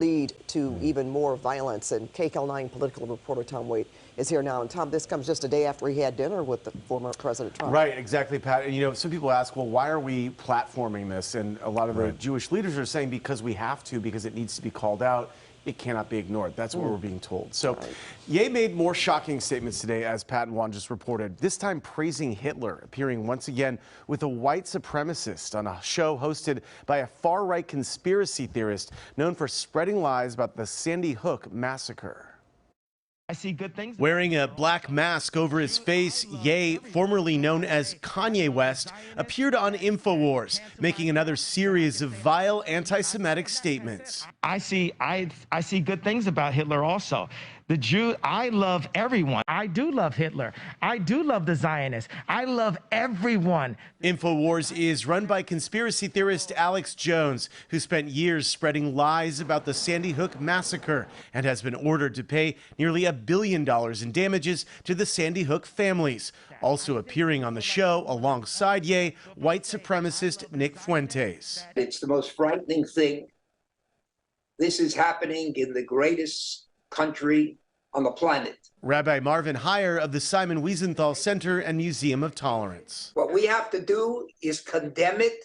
lead to even more violence. And KCAL9 political reporter Tom Waite is here now. And Tom, this comes just a day after he had dinner with the former President Trump. Right, exactly, Pat. And, you know, some people ask, well, why are we platforming this? And a lot of the Jewish leaders are saying because we have to, because it needs to be called out. It cannot be ignored. That's what we're being told. So, Ye made more shocking statements today, as Pat and Juan just reported, this time praising Hitler, appearing once again with a white supremacist on a show hosted by a far-right conspiracy theorist known for spreading lies about the Sandy Hook massacre. I see good things. Wearing a black mask over his face, Ye, formerly known as Kanye West, appeared on InfoWars, making another series of vile anti-Semitic statements. I see good things about Hitler also. The Jew, I love everyone. I do love Hitler. I do love the Zionists. I love everyone. InfoWars is run by conspiracy theorist Alex Jones, who spent years spreading lies about the Sandy Hook massacre and has been ordered to pay nearly $1 billion in damages to the Sandy Hook families. Also appearing on the show alongside Ye, white supremacist Nick Fuentes. It's the most frightening thing. This is happening in the greatest country on the planet. Rabbi Marvin Heyer of the Simon Wiesenthal Center and Museum of Tolerance. What we have to do is condemn it.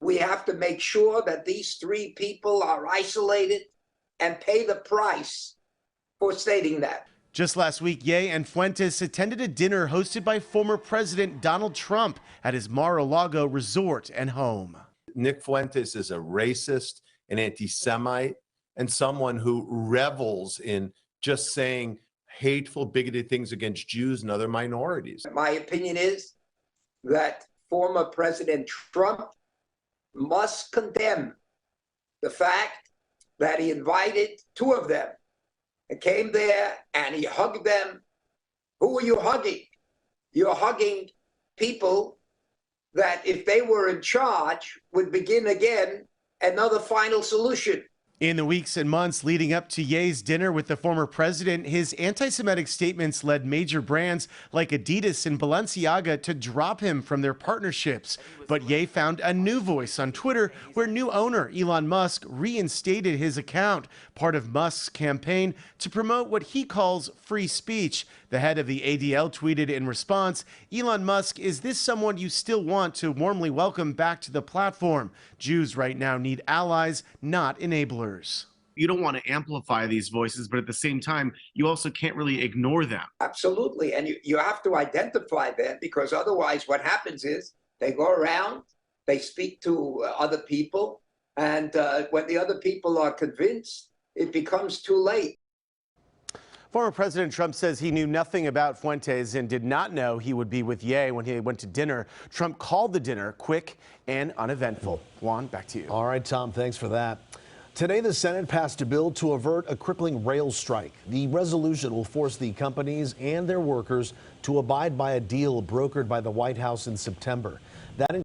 We have to make sure that these three people are isolated and pay the price for stating that. Just last week, Ye and Fuentes attended a dinner hosted by former President Donald Trump at his Mar-a-Lago resort and home. Nick Fuentes is a racist, an anti-Semite, and someone who revels in just saying hateful, bigoted things against Jews and other minorities. My opinion is that former President Trump must condemn the fact that he invited two of them and came there and he hugged them. Who are you hugging? You're hugging people that, if they were in charge, would begin again another final solution. In the weeks and months leading up to Ye's dinner with the former president, his anti-Semitic statements led major brands like Adidas and Balenciaga to drop him from their partnerships. But Ye found a new voice on Twitter, where new owner Elon Musk reinstated his account, part of Musk's campaign to promote what he calls free speech. The head of the ADL tweeted in response, "Elon Musk, is this someone you still want to warmly welcome back to the platform? Jews right now need allies, not enablers." You don't want to amplify these voices, but at the same time, you also can't really ignore them. Absolutely. And you have to identify them, because otherwise what happens is they go around, they speak to other people, and when the other people are convinced, it becomes too late. Former President Trump says he knew nothing about Fuentes and did not know he would be with Ye when he went to dinner. Trump called the dinner quick and uneventful. Juan, back to you. All right, Tom, thanks for that. Today, the Senate passed a bill to avert a crippling rail strike. The resolution will force the companies and their workers to abide by a deal brokered by the White House in September. That